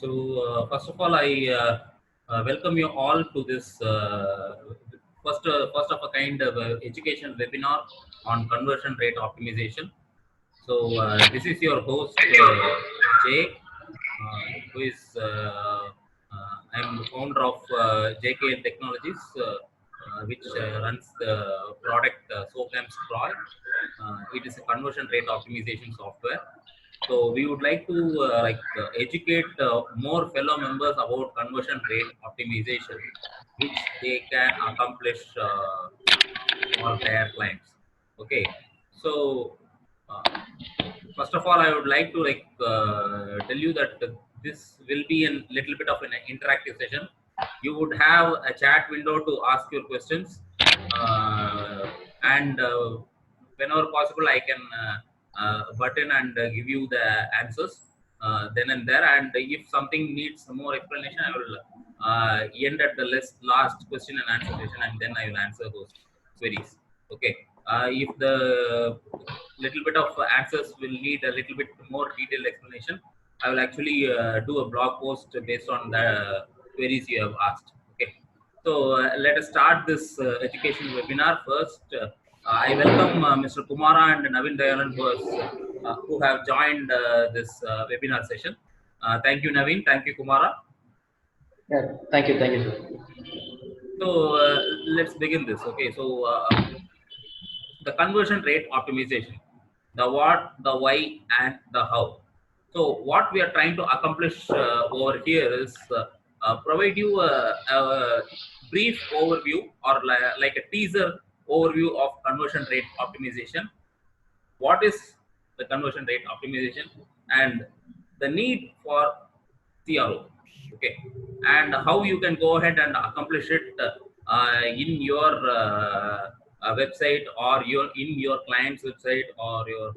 First of all, I welcome you all to this first of a kind of education webinar on conversion rate optimization. This is your host Jay, who is I'm the founder of JKL Technologies, which runs the product SOCAmps Pro. It is a conversion rate optimization software. So we would like to educate more fellow members about conversion rate optimization, which they can accomplish for their clients. Okay, so uh, first of all, I would like to tell you that this will be a little bit of an interactive session. You would have a chat window to ask your questions, and whenever possible, I can button and give you the answers then and there. And if something needs more explanation, I will end at the last question and answer session, and then I will answer those queries. Okay. If the little bit of answers will need a little bit more detailed explanation, I will actually do a blog post based on the queries you have asked. Okay. Let us start this education webinar first. I welcome Mr. Kumara and Navin Dayalan who have joined this webinar session. Thank you, Navin. Thank you, Kumara. Yeah, thank you, sir. Let's begin this. Okay, the conversion rate optimization, the what, the why, and the how. So what we are trying to accomplish over here is provide you a brief overview or like a teaser overview of conversion rate optimization. What is the conversion rate optimization and the need for CRO, okay, and how you can go ahead and accomplish it in your website or in your client's website or your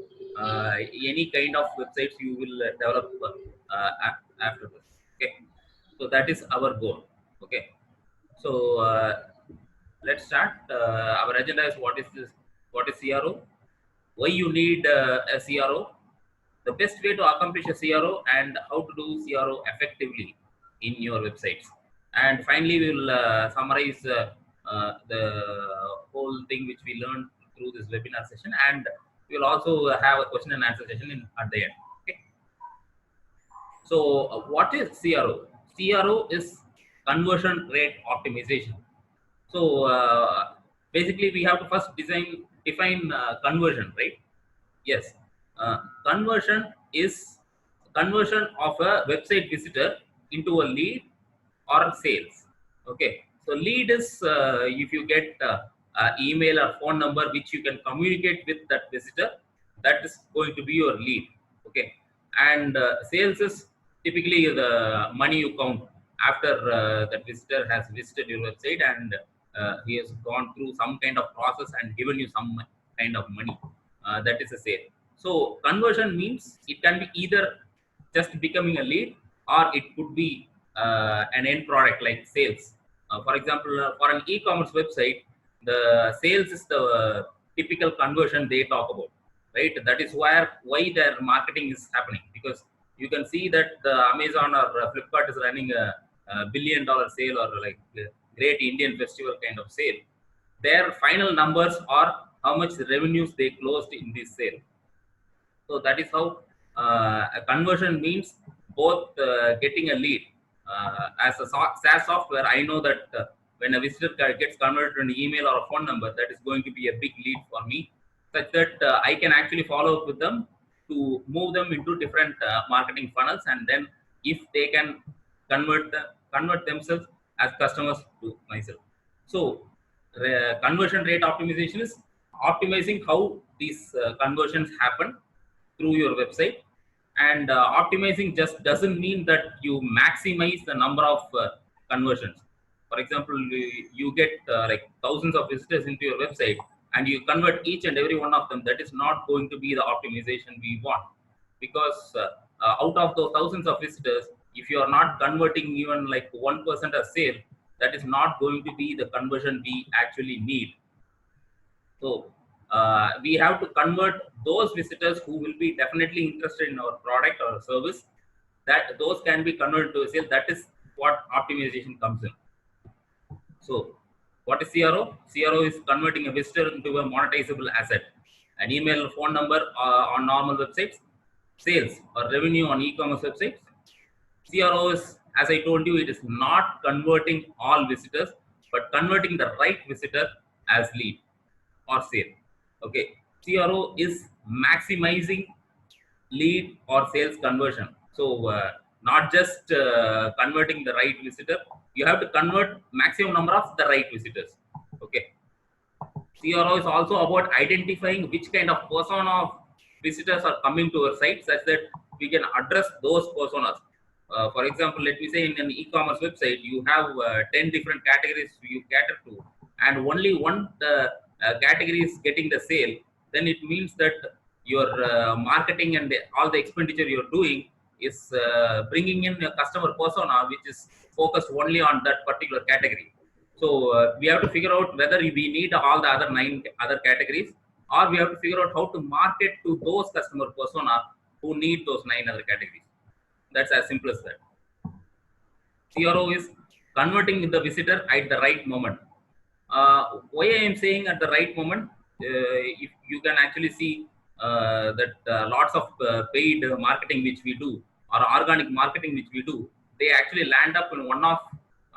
any kind of websites you will develop after this. Okay, so that is our goal. Okay, so let's start. Our agenda is what is this? What is CRO? Why you need a CRO? The best way to accomplish a CRO and how to do CRO effectively in your websites. And finally, we will summarize the whole thing which we learned through this webinar session, and we will also have a question and answer session at the end. Okay. So, what is CRO? CRO is conversion rate optimization. So, basically, we have to first define conversion, right? Yes. Conversion is conversion of a website visitor into a lead or sales. Okay. So lead is if you get email or phone number which you can communicate with that visitor, that is going to be your lead. Okay. And sales is typically the money you count after that visitor has visited your website and he has gone through some kind of process and given you some kind of money. That is a sale. So conversion means it can be either just becoming a lead or it could be an end product like sales. For example, for an e-commerce website, the sales is the typical conversion they talk about, right? That is why their marketing is happening, because you can see that the Amazon or Flipkart is running a $1 billion sale or like a great Indian festival kind of sale. Their final numbers are how much revenues they closed in this sale. So that is how a conversion means both getting a lead. As a SaaS software, I know that when a visitor gets converted to an email or a phone number, that is going to be a big lead for me, such that I can actually follow up with them to move them into different marketing funnels, and then if they can convert themselves as customers to myself. So conversion rate optimization is optimizing how these conversions happen through your website. And optimizing just doesn't mean that you maximize the number of conversions. For example, you get like thousands of visitors into your website and you convert each and every one of them. That is not going to be the optimization we want, because out of those thousands of visitors, if you are not converting even like 1% of sale, that is not going to be the conversion we actually need. So we have to convert those visitors who will be definitely interested in our product or service, that those can be converted to a sale. That is what optimization comes in. So, what is CRO? CRO is converting a visitor into a monetizable asset. An email, phone number on normal websites, sales or revenue on e-commerce websites. CRO is, as I told you, it is not converting all visitors, but converting the right visitor as lead or sale. Okay, CRO is maximizing lead or sales conversion. So not just converting the right visitor, you have to convert maximum number of the right visitors. Okay, CRO is also about identifying which kind of persona of visitors are coming to our site, such that we can address those personas. For example, let me say in an e-commerce website, you have 10 different categories you cater to, and only one category is getting the sale. Then it means that your marketing and all the expenditure you're doing is bringing in a customer persona which is focused only on that particular category. So we have to figure out whether we need all the other 9 other categories, or we have to figure out how to market to those customer persona who need those 9 other categories. That's as simple as that. CRO is converting the visitor at the right moment. Why I am saying at the right moment, if you can actually see that lots of paid marketing which we do, or organic marketing which we do, they actually land up in one of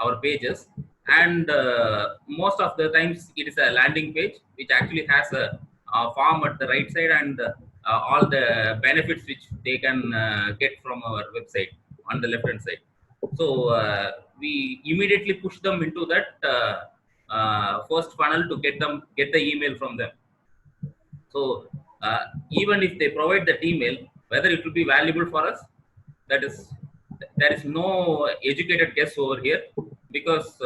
our pages, and most of the times it is a landing page which actually has a form at the right side, and all the benefits which they can get from our website on the left hand side. So we immediately push them into that first funnel to get the email from them. So even if they provide that email, whether it will be valuable for us, that is there is no educated guess over here, because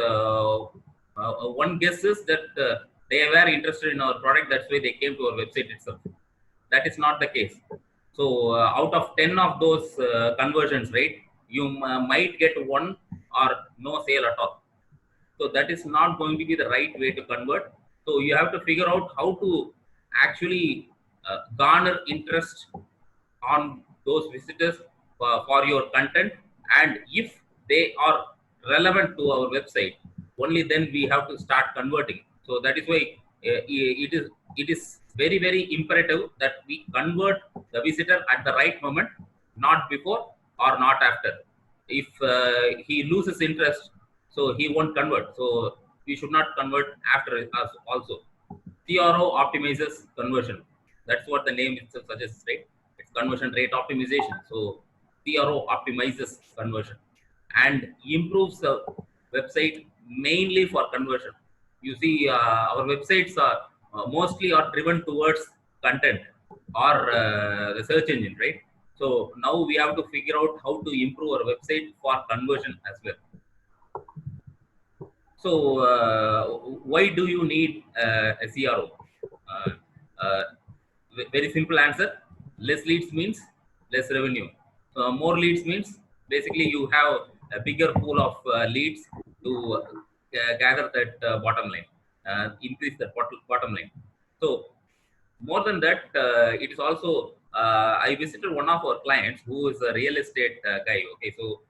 one guess is that they were interested in our product, that's why they came to our website itself. That is not the case. So out of 10 of those conversions, right, you might get one or no sale at all. So that is not going to be the right way to convert. So you have to figure out how to actually garner interest on those visitors for your content, and if they are relevant to our website, only then we have to start converting. So that is why it is very imperative that we convert the visitor at the right moment, not before or not after. If he loses interest, so he won't convert. So we should not convert after us also. CRO optimizes conversion. That's what the name itself suggests, right? It's conversion rate optimization. So CRO optimizes conversion and improves the website mainly for conversion. You see, our websites are mostly are driven towards content or the search engine, right? So now we have to figure out how to improve our website for conversion as well. So why do you need a CRO? Uh, uh, Very simple answer. Less leads means less revenue. So more leads means basically you have a bigger pool of leads to gather that bottom line, increase that bottom line. So more than that, it is also I visited one of our clients who is a real estate guy. Okay, so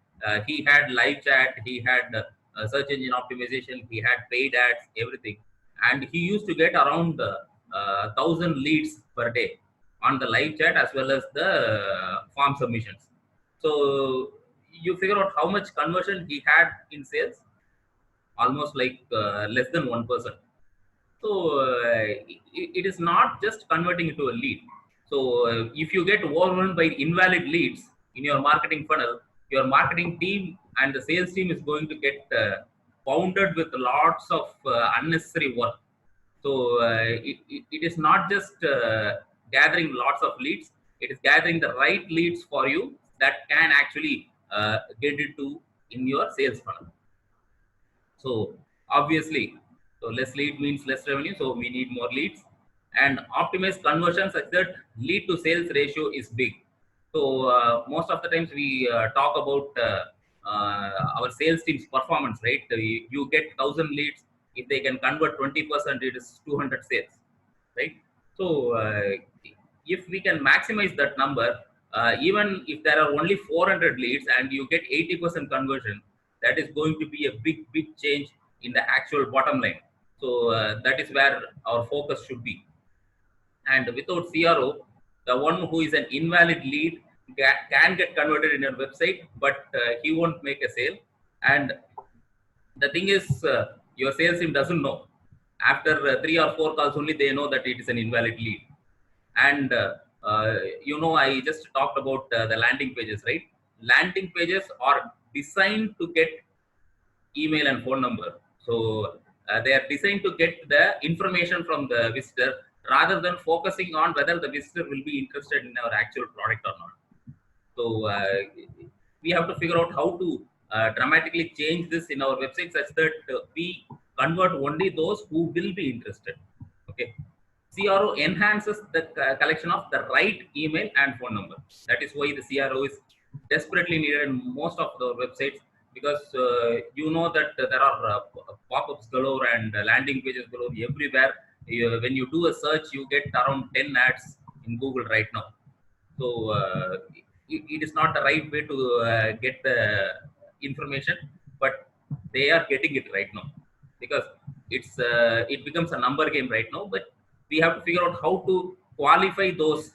he had live chat, he had search engine optimization, he had paid ads, everything, and he used to get around 1,000 leads per day on the live chat as well as the form submissions. So you figure out how much conversion he had in sales, almost like less than 1%. So it is not just converting into a lead. So if you get overwhelmed by invalid leads in your marketing funnel, your marketing team and the sales team is going to get pounded with lots of unnecessary work. So it is not just gathering lots of leads, it is gathering the right leads for you that can actually get into in your sales funnel. So obviously, so less lead means less revenue. So we need more leads and optimize conversion such that lead to sales ratio is big. So most of the times we talk about our sales team's performance, right? You get 1,000 leads. If they can convert 20%, it is 200 sales, right? So if we can maximize that number, even if there are only 400 leads and you get 80% conversion, that is going to be a big change in the actual bottom line. So that is where our focus should be. And without CRO, the one who is an invalid lead can get converted in your website, but he won't make a sale. And the thing is, your sales team doesn't know. After 3 or 4 calls only, they know that it is an invalid lead. And I just talked about the landing pages, right? Landing pages are designed to get email and phone number. So they are designed to get the information from the visitor rather than focusing on whether the visitor will be interested in our actual product or not. So we have to figure out how to dramatically change this in our website such that we convert only those who will be interested. Okay. CRO enhances the collection of the right email and phone number. That is why the CRO is desperately needed in most of the websites, because you know that there are pop-ups galore and landing pages galore everywhere. When you do a search, you get around 10 ads in Google right now. So it is not the right way to get the information, but they are getting it right now, because it becomes a number game right now. But we have to figure out how to qualify those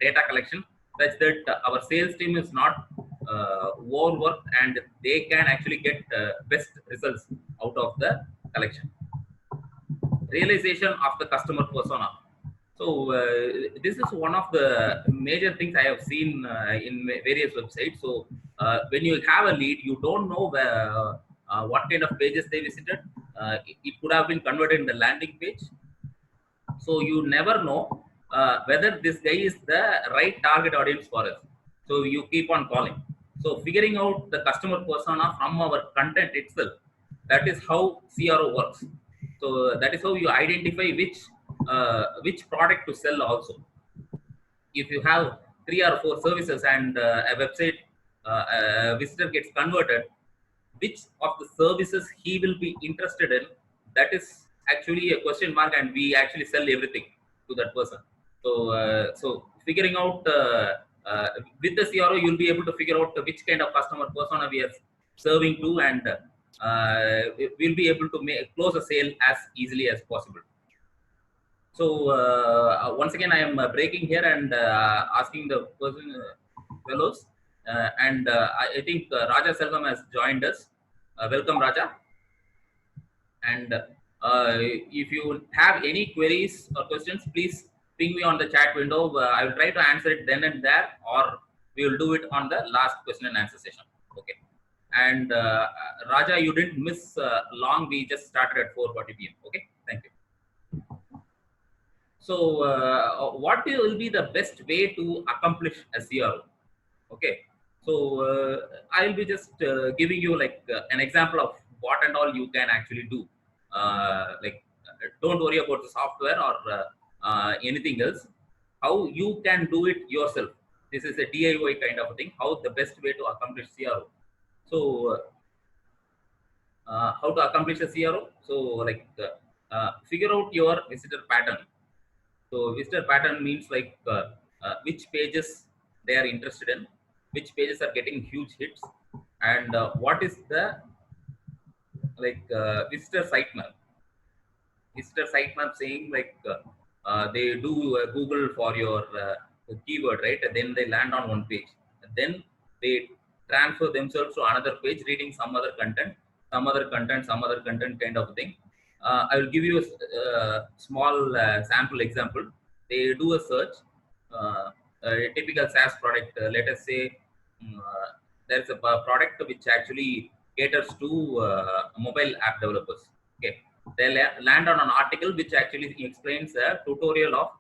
data collection such that our sales team is not overworked and they can actually get best results out of the collection. Realization of the customer persona. So this is one of the major things I have seen in various websites. So when you have a lead, you don't know what kind of pages they visited. It could have been converted in the landing page. So you never know whether this guy is the right target audience for us. So you keep on calling. So figuring out the customer persona from our content itself, that is how CRO works. So that is how you identify which product to sell also. If you have 3 or 4 services and a website a visitor gets converted, which of the services he will be interested in, that is actually a question mark, and we actually sell everything to that person. So figuring out with the CRO, you'll be able to figure out which kind of customer persona we are serving to, and we'll be able to close a sale as easily as possible. So once again, I am breaking here and asking the person, fellows, and I think Raja Selvam has joined us. Welcome, Raja. And if you have any queries or questions, please ping me on the chat window. I will try to answer it then and there, or we will do it on the last question and answer session. Okay. And Raja, you didn't miss long. We just started at 4:40 p.m. Okay. Thank you. So what will be the best way to accomplish a CRO? Okay. So I'll be just giving you like an example of what and all you can actually do. Don't worry about the software or anything else. How you can do it yourself. This is a DIY kind of a thing. How the best way to accomplish CRO. So how to accomplish a CRO? So figure out your visitor pattern. So visitor pattern means like which pages they are interested in, which pages are getting huge hits, and what is the visitor sitemap. Visitor sitemap saying like they do Google for your keyword, right? And then they land on one page, and then they transfer themselves to another page, reading some other content, some other content kind of thing. I will give you a small sample example. They do a search, a typical SaaS product. Let us say there's a product which actually caters to mobile app developers. Okay, they land on an article which actually explains a tutorial of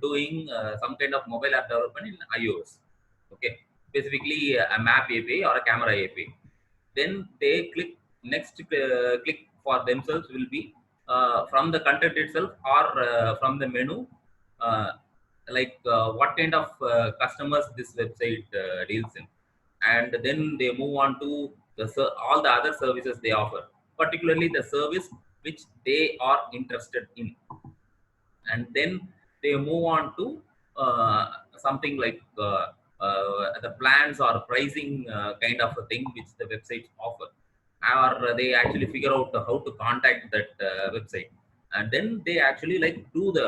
doing some kind of mobile app development in iOS. Okay, specifically a map API or a camera API. Then they click next. Click for themselves will be from the content itself or from the menu, what kind of customers this website deals in, and then they move on to all the other services they offer, particularly the service which they are interested in, and then they move on to something like the plans or pricing kind of a thing which the websites offer, or they actually figure out how to contact that website, and then they actually like do the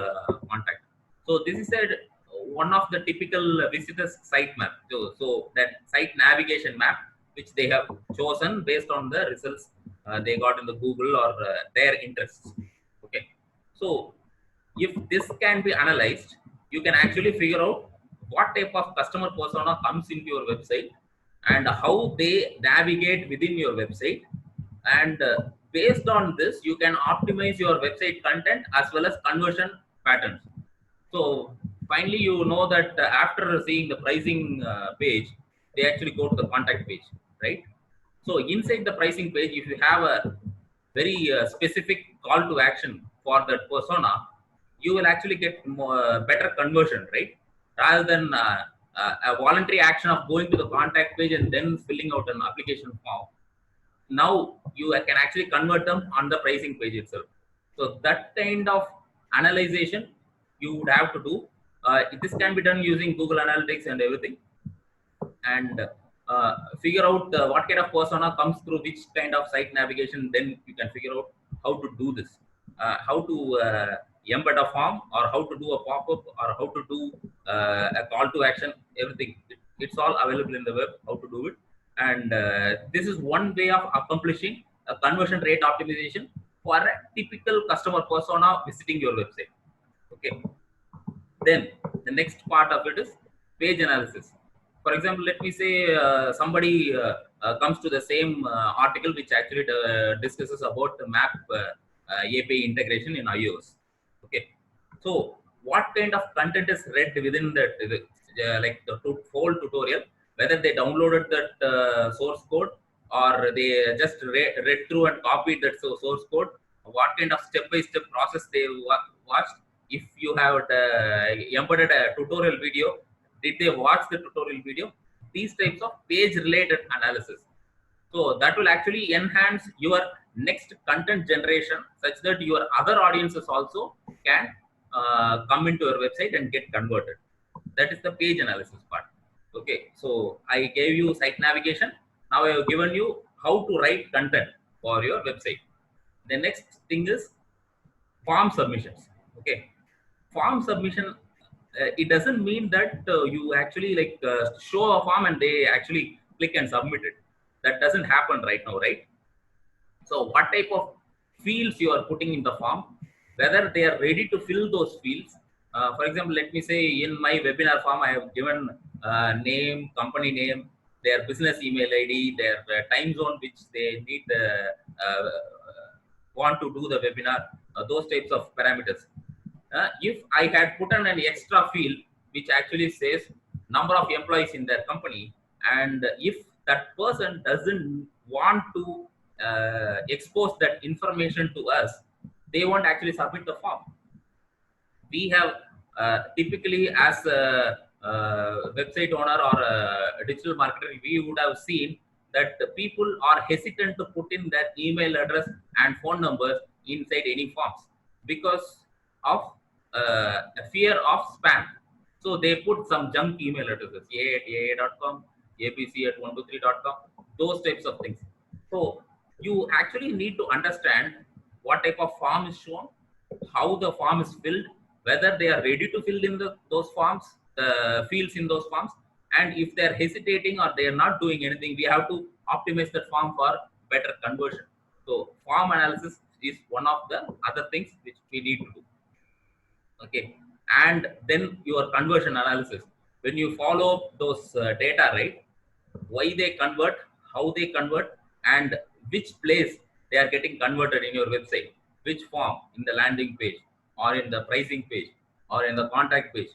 contact. So this is a one of the typical visitors site map. So that site navigation map which they have chosen based on the results they got in the Google or their interests. Okay, so if this can be analyzed, you can actually figure out what type of customer persona comes into your website and how they navigate within your website, and based on this you can optimize your website content as well as conversion patterns. So finally you know that after seeing the pricing page, they actually go to the contact page, right? So inside the pricing page, if you have a very specific call to action for that persona, you will actually get more, better conversion, right? Rather than a voluntary action of going to the contact page and then filling out an application form. Now you can actually convert them on the pricing page itself. So that kind of analyzation you would have to do. This can be done using Google Analytics and everything, and figure out what kind of persona comes through which kind of site navigation. Then you can figure out how to do this, how to embed a form, or how to do a pop-up, or how to do a call to action. Everything, it's all available in the web, how to do it. And this is one way of accomplishing a conversion rate optimization for a typical customer persona visiting your website. Okay, then the next part of it is page analysis. For example, let me say somebody comes to the same article which actually discusses about the map API integration in iOS. Okay, so what kind of content is read within that, like the whole tutorial, whether they downloaded that source code or they just read through and copied that source code, what kind of step-by-step process they watched. If you have embedded a tutorial video, did they watch the tutorial video? These types of page related analysis. So that will actually enhance your next content generation such that your other audiences also can come into your website and get converted. That is the page analysis part. Okay, so I gave you site navigation. Now I have given you how to write content for your website. The next thing is form submissions. Okay, form submission, it doesn't mean that you actually like show a form and they actually click and submit it. That doesn't happen right now, right? So what type of fields you are putting in the form, whether they are ready to fill those fields. For example, let me say in my webinar form I have given name, company name, their business email ID, their time zone which they need uh, want to do the webinar, those types of parameters. If I had put on an extra field which actually says number of employees in their company, and if that person doesn't want to expose that information to us, they won't actually submit the form. We have typically as a website owner or a digital marketer, we would have seen that the people are hesitant to put in their email address and phone numbers inside any forms because of a fear of spam. So they put some junk email addresses, a@aa.com, abc@123.com, those types of things. So you actually need to understand what type of form is shown, how the form is filled, whether they are ready to fill in those forms, the fields in those forms, and if they are hesitating or they are not doing anything, we have to optimize that form for better conversion. So form analysis is one of the other things which we need to do. Okay, and then your conversion analysis. When you follow up those data, right? Why they convert, how they convert, and which place they are getting converted in your website, which form, in the landing page or in the pricing page or in the contact page.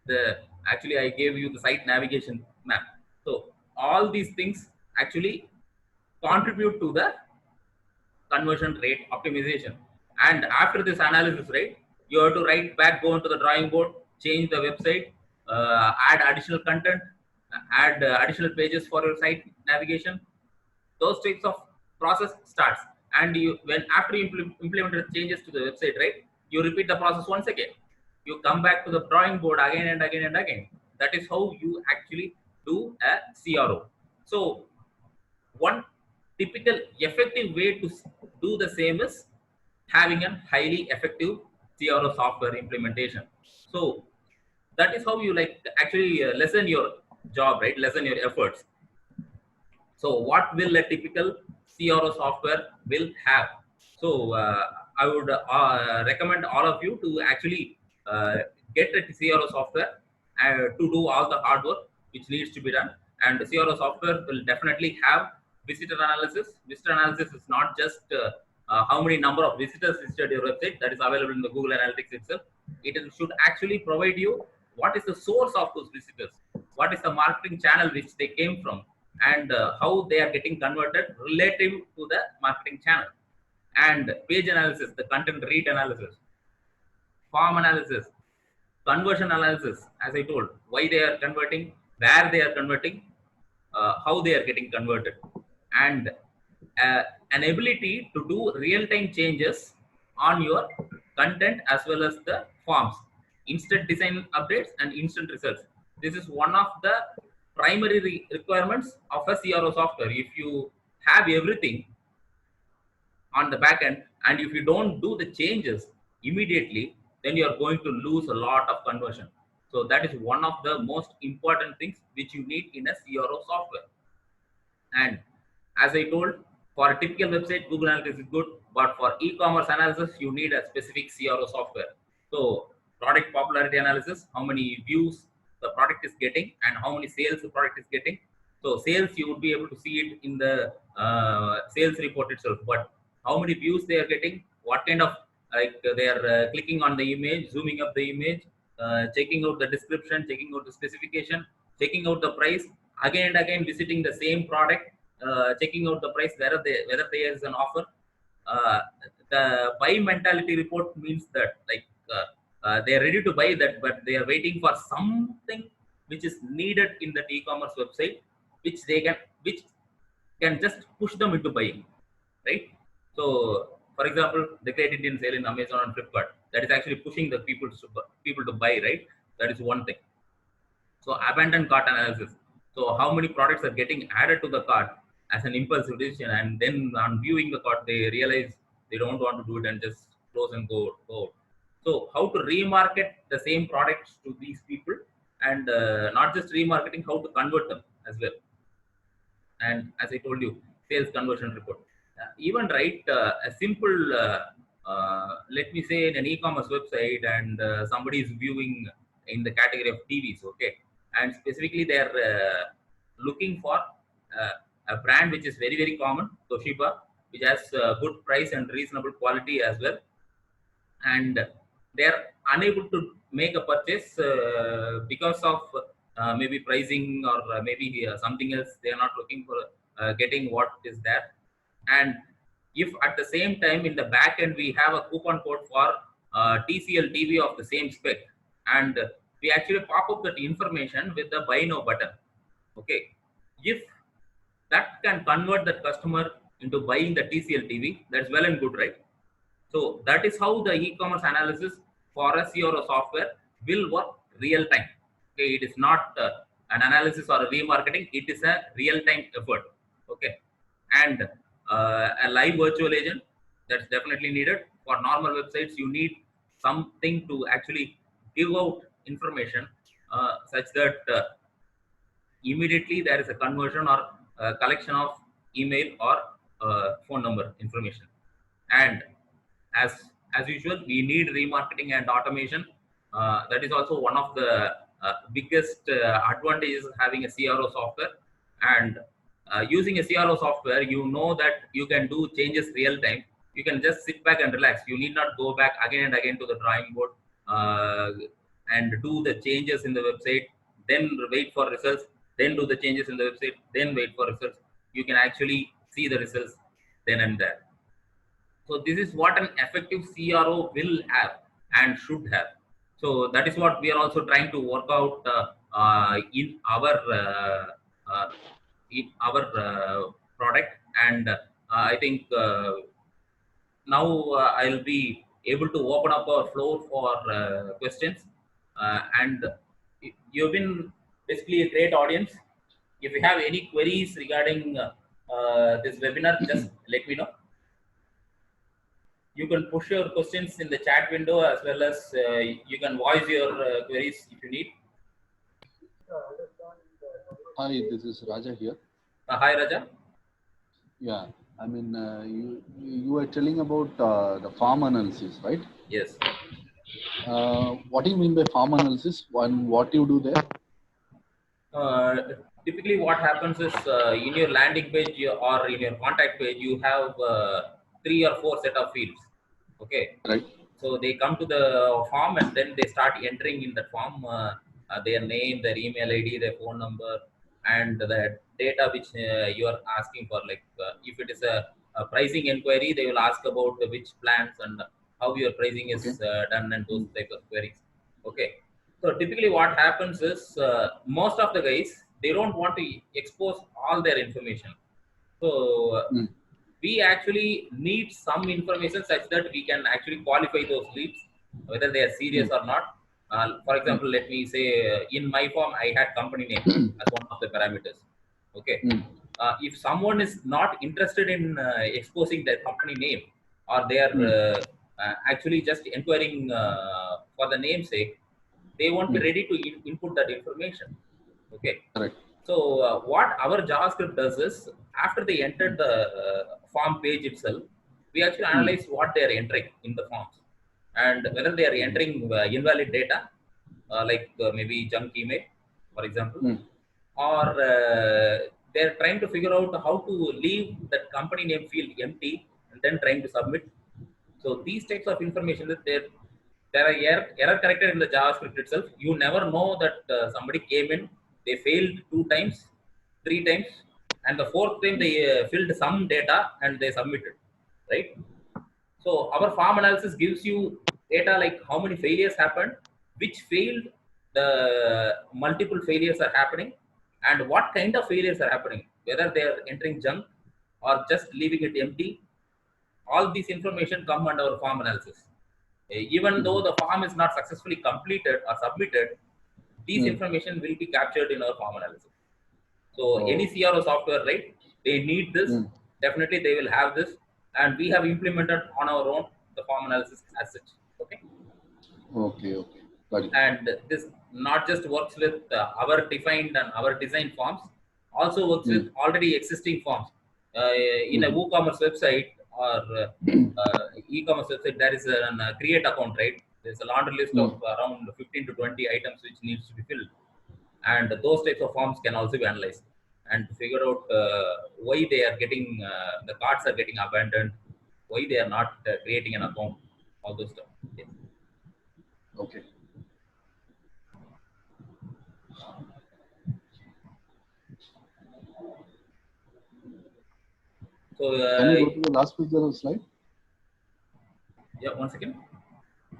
The actually I gave you the site navigation map. So all these things actually contribute to the conversion rate optimization. And after this analysis, right, you have to write back, go into the drawing board, change the website, add additional content, add additional pages for your site navigation. Those types of process starts. And you, when after you implement the changes to the website, right, you repeat the process once again. You come back to the drawing board again and again and again. That is how you actually do a CRO. So one typical effective way to do the same is having a highly effective CRO software implementation. So that is how you like actually lessen your job, right? Lessen your efforts. So what will a typical CRO software will have? So I would recommend all of you to actually uh, get a CRO software to do all the hard work which needs to be done. And the CRO software will definitely have visitor analysis. Visitor analysis is not just how many number of visitors visited your website that is available in the Google Analytics itself. Should actually provide you what is the source of those visitors, what is the marketing channel which they came from, and how they are getting converted relative to the marketing channel, and page analysis, the content read analysis, form analysis, conversion analysis, as I told, why they are converting, where they are converting, how they are getting converted, and uh, an ability to do real-time changes on your content as well as the forms, instant design updates and instant results. This is one of the primary requirements of a CRO software. If you have everything on the back end, and if you don't do the changes immediately, then you are going to lose a lot of conversion. So that is one of the most important things which you need in a CRO software. And as I told, for a typical website, Google Analytics is good, but for e-commerce analysis, you need a specific CRO software. So product popularity analysis, how many views the product is getting and how many sales the product is getting. So sales, you would be able to see it in the sales report itself, but how many views they are getting, what kind of, like they are clicking on the image, zooming up the image, checking out the description, checking out the specification, checking out the price, again and again visiting the same product, checking out the price, whether there is an offer. Uh, the buy mentality report means that like they are ready to buy that, but they are waiting for something which is needed in the e-commerce website, which can just push them into buying, right? So, for example, the Great Indian Sale in Amazon and Flipkart, that is actually pushing the people to buy, right? That is one thing. So abandoned cart analysis. So how many products are getting added to the cart as an impulsive decision, and then on viewing the cart, they realize they don't want to do it and just close and go. So how to remarket the same products to these people, and not just remarketing, how to convert them as well. And as I told you, sales conversion report. Even write a simple, let me say, in an e-commerce website, and somebody is viewing in the category of TVs, okay, and specifically they are looking for a brand which is very very common, Toshiba, which has good price and reasonable quality as well, and they are unable to make a purchase because of maybe pricing, or maybe something else. They are not looking for getting what is there. And if at the same time in the back end we have a coupon code for TCL TV of the same spec, and we actually pop up that information with the buy now button, okay, if that can convert that customer into buying the TCL TV, that's well and good, right? So that is how the e-commerce analysis for a CRO software will work real time. Okay, it is not an analysis or a remarketing; it is a real time effort. Okay, and a live virtual agent, that's definitely needed. For normal websites, you need something to actually give out information such that immediately there is a conversion or a collection of email or phone number information. And as as usual, we need remarketing and automation. That is also one of the biggest advantages of having a CRO software. And using a CRO software, you know that you can do changes real time. You can just sit back and relax. You need not go back again and again to the drawing board uh, and do the changes in the website, then wait for results, then do the changes in the website, then wait for results. You can actually see the results then and there. So this is what an effective CRO will have and should have. So that is what we are also trying to work out uh, in our product. And I think now I'll be able to open up our floor for questions. And you've been basically a great audience. If you have any queries regarding this webinar, just let me know. You can push your questions in the chat window, as well as you can voice your queries if you need. Hi, this is Raja here. Hi, Raja. Yeah, I mean, you were telling about the farm analysis, right? Yes. What do you mean by farm analysis? And what you do there? Uh, Typically what happens is, in your landing page or in your contact page, you have 3 or 4 set of fields. Okay. Right. So they come to the form, and then they start entering in that form their name, their email ID, their phone number, and the data which you are asking for. Like if it is a pricing inquiry, they will ask about which plans and how your pricing is Okay. done, and those type of queries. Okay. So typically what happens is, most of the guys, they don't want to expose all their information. So Mm. we actually need some information such that we can actually qualify those leads, whether they are serious Mm. or not. For Mm. example, let me say, in my form, I had company name as one of the parameters. Okay. Mm. If someone is not interested in exposing their company name, or they are Mm. actually just inquiring for the namesake, they won't be Mm. ready to input that information. Okay. Correct. So what our JavaScript does is, after they enter Mm. the form page itself, we actually Mm. analyze what they are entering in the forms, and whether they are Mm. entering invalid data, like maybe junk email, for example, Mm. or they're trying to figure out how to leave that company name field empty and then trying to submit. So these types of information, that there are error corrected in the JavaScript itself. You never know that somebody came in, they failed 2 times, 3 times, and the fourth time they filled some data and they submitted, right? So our farm analysis gives you data like how many failures happened, which failed, the multiple failures are happening, and what kind of failures are happening, whether they are entering junk or just leaving it empty. All these information come under our farm analysis. Even though Mm. the farm is not successfully completed or submitted, these Mm. information will be captured in our farm analysis. So any Oh. CRO software, right? They need this. Mm. Definitely, they will have this, and we have implemented on our own the farm analysis as such. Okay. Okay. Okay. Got it. And this not just works with our defined and our design forms, also works with Mm. already existing forms. In a Mm. WooCommerce website or e-commerce website, there is a create account, right? There's a laundry list of Mm. around 15 to 20 items which needs to be filled, and those types of forms can also be analyzed and to figure out why they are getting the cards are getting abandoned, why they are not creating an account, all those stuff. Yes. Okay. So Can you go to the last page of the slide? yeah, one second.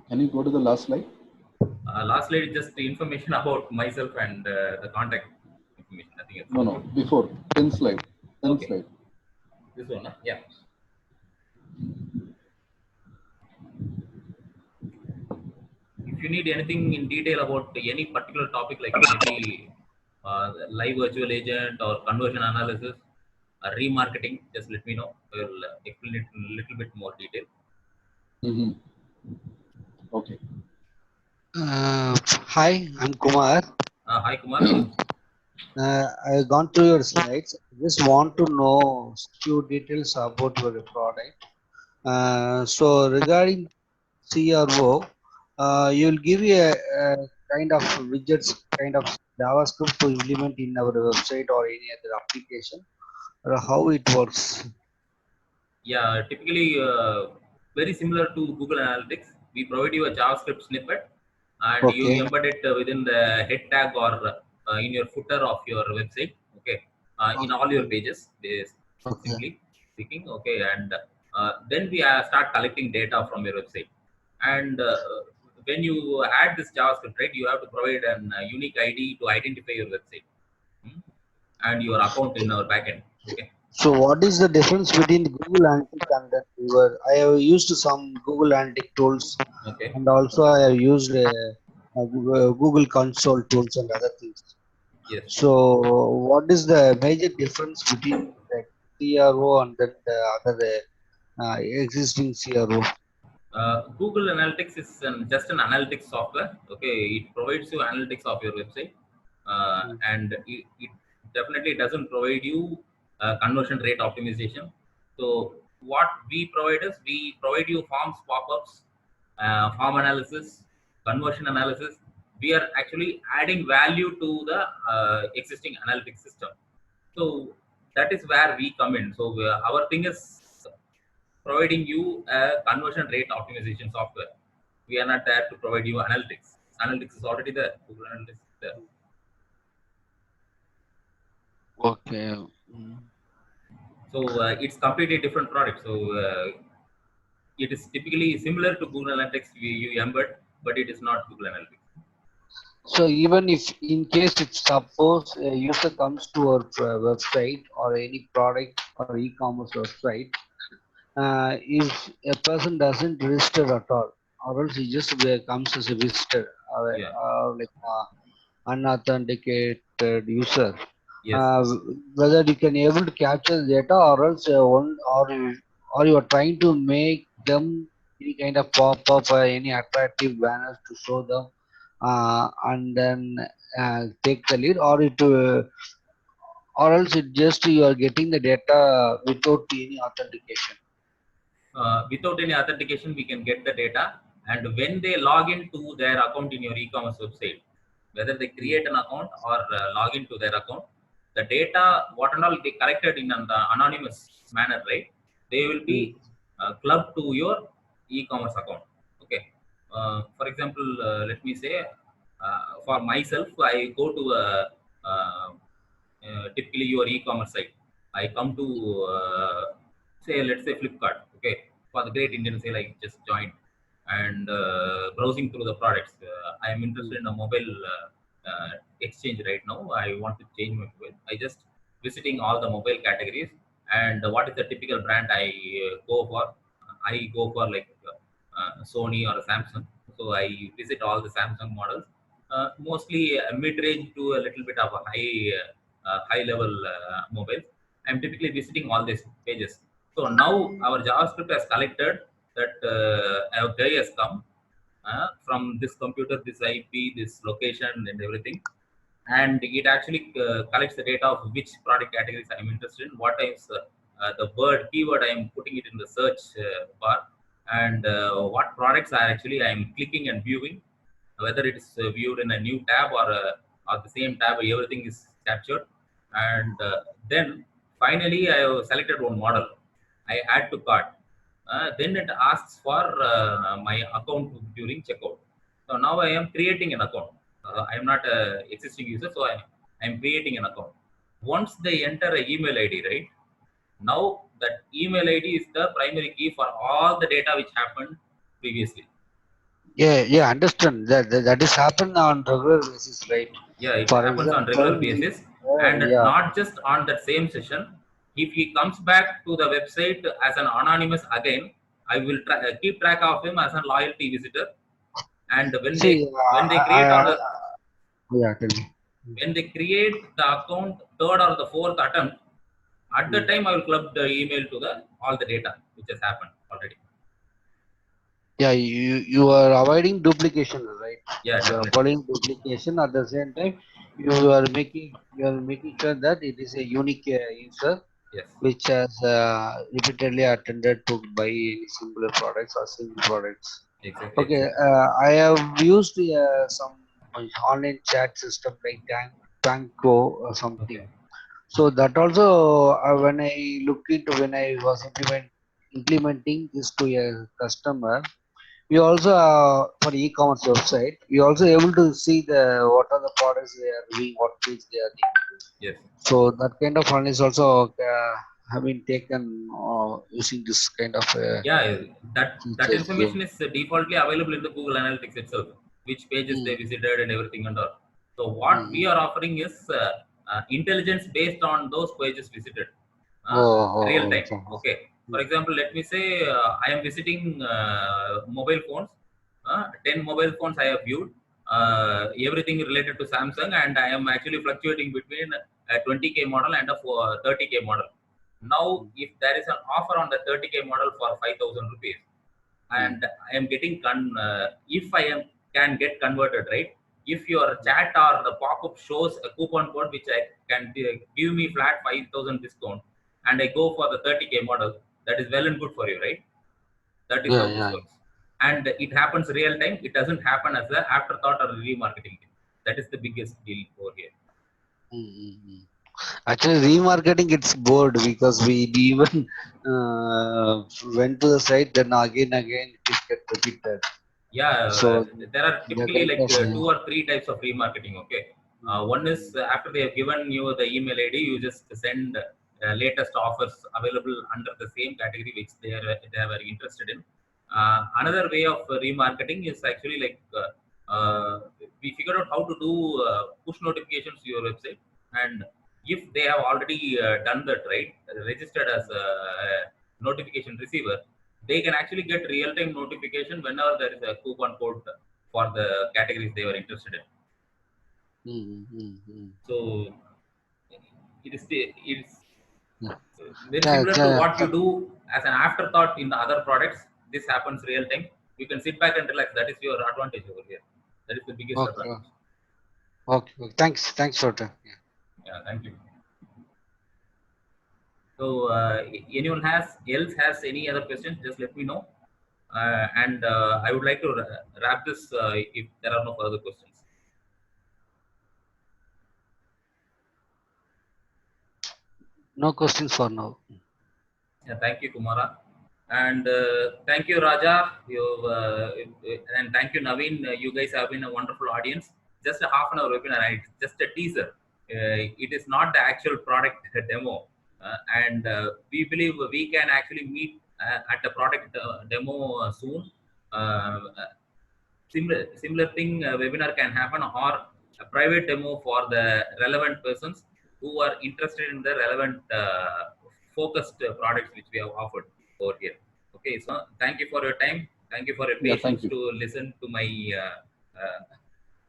Can you go to the last slide? Lastly, just the information about myself and the contact information. Nothing else. No, no. Before 10th slide. 10th Okay, slide. this one. Yeah. If you need anything in detail about any particular topic, like maybe live virtual agent or conversion analysis, remarketing, just let me know. I will explain it in a little bit more detail. Mm-hmm. Okay. Hi, I'm Kumar. Hi, Kumar. Yes. I've gone through your slides. Just want to know few details about your product. So regarding CRO, you'll give me a kind of widgets, kind of JavaScript to implement in our website or any other application, or how it works. Yeah, typically very similar to Google Analytics. We provide you a JavaScript snippet, and you Okay, embed it within the head tag or in your footer of your website. Okay, in all your okay, pages, okay. simply speaking. Okay, and then we start collecting data from your website. And when you add this JavaScript, right, you have to provide an unique ID to identify your website, hmm, and your account in our backend. Okay. So what is the difference between Google Analytics and that I have used some Google Analytics tools, Okay. and also I have used. Google Console tools and other things. Yes. So, what is the major difference between the CRO and then the other existing CRO? Google Analytics is just an analytics software. Okay, it provides you analytics of your website, and it definitely doesn't provide you conversion rate optimization. So what we provide is we provide you forms, pop-ups, form analysis, conversion analysis. We are actually adding value to the existing analytics system. So that is where we come in. So our thing is providing you a conversion rate optimization software. We are not there to provide you analytics. Analytics is already there. Google Analytics is there. Okay. So it's completely different product. So it is typically similar to Google Analytics you embed, but it is not Google Analytics. So even if in case if suppose a user comes to our website or any product or e-commerce website, if a person doesn't register at all, or else he just comes as a visitor, or Yeah. like unauthenticated user, Yes. whether you can able to capture the data, or else or you are trying to make them any kind of pop up or any attractive banners to show them, and then take the lead, or else it just you are getting the data without any authentication. Without any authentication, we can get the data. And when they log into their account in your e-commerce website, whether they create an account or log into their account, the data, what and all they collected in an anonymous manner, right? They will Mm. be clubbed to your e-commerce account. Okay. For example, let me say, for myself, I go to typically your e-commerce site. I come to say, let's say Flipkart. Okay, for the Great Indian Sale, I just joined and browsing through the products. I am interested in a mobile exchange right now. I want to change my mobile. I just visiting all the mobile categories and what is the typical brand I go for. I go for like Sony or a Samsung. So I visit all the Samsung models, mostly mid-range to a little bit of a high-level mobiles. I'm typically visiting all these pages. So now our JavaScript has collected that a guy has come from this computer, this IP, this location, and everything, and it actually collects the data of which product categories I'm interested in, what is the word keyword I am putting it in the search bar, and what products are actually I am clicking and viewing, whether it is viewed in a new tab or the same tab, everything is captured, and then finally I have selected one model. I add to cart. Then it asks for my account during checkout. So now I am creating an account. I am not a existing user, so I am creating an account. Once they enter an email ID, right? Now that email ID is the primary key for all the data which happened previously. Yeah, understand that is happen on regular basis, right? Yeah, it For happens on regular example, basis, and yeah. not just on that same session. If he comes back to the website as an anonymous again, I will keep track of him as a loyalty visitor. And See, when they create on the yeah, tell me. when they create the account third or the fourth attempt, at the Mm. time I will club the email to the all the data which has happened already. Yeah, you are avoiding duplication, right? Yeah, You are definitely. avoiding duplication. At the same time, you are making sure that it is a unique user Yes, which has repeatedly attended to buy any similar products or single products. exactly, Okay, exactly. I have used some online chat system like Tanko or something. Okay, So that also, when I looked into when I was implementing this to a customer, we also for e-commerce website, we also able to see the what are the products they are doing, what tools they are doing. yes. So that kind of one is also have been taken using this kind of Yeah, that features. information is defaultly available in the Google Analytics itself, which pages they Mm, visited and everything and all. So what we mm. are offering is intelligence based on those pages visited, uh, real Oh, time. okay. Okay, for example, let me say I am visiting mobile phones. 10 mobile phones I have viewed. everything related to Samsung, and I am actually fluctuating between a 20K model and a 30K model. Now, if there is an offer on the 30K model for 5,000 rupees, and I am getting if I am can get converted, right? If your chat or the pop-up shows a coupon code which I can give me flat 5,000 discount, and I go for the 30K model, that is well and good for you, right? That is how this works. And it happens real time. It doesn't happen as an afterthought or remarketing thing. That is the biggest deal over here. Actually, remarketing it's bored because we even went to the site, then again it is get repeated. Yeah, So there are typically like 2 or 3 types of remarketing. Okay, one is after they have given you the email ID, you just send latest offers available under the same category which they are very interested in. Another way of remarketing is actually like we figured out how to do push notifications to your website, and if they have already done that, right, registered as a notification receiver, they can actually get real-time notification whenever there is a coupon code for the categories they were interested in. So it's very similar to what you do as an afterthought in the other products. This happens real time. You can sit back and relax. That is your advantage over here. That is the biggest advantage. Okay. Thanks, Shota. Yeah, thank you. So anyone else has any other questions? Just let me know. And I would like to wrap this if there are no further questions. No questions for now. Yeah, thank you, Kumara. And thank you, Raja. And thank you, Naveen. You guys have been a wonderful audience. Just a half an hour webinar, it's just a teaser. It is not the actual product demo. And we believe we can actually meet at the product demo soon. Similar thing, webinar can happen, or a private demo for the relevant persons who are interested in the relevant focused products which we have offered over here. Okay, so thank you for your time. Thank you for your patience to listen to my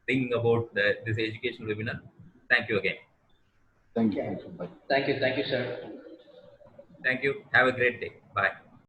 thing about this educational webinar. Thank you again. Thank you. Bye. Thank you, sir. Thank you. Have a great day. Bye.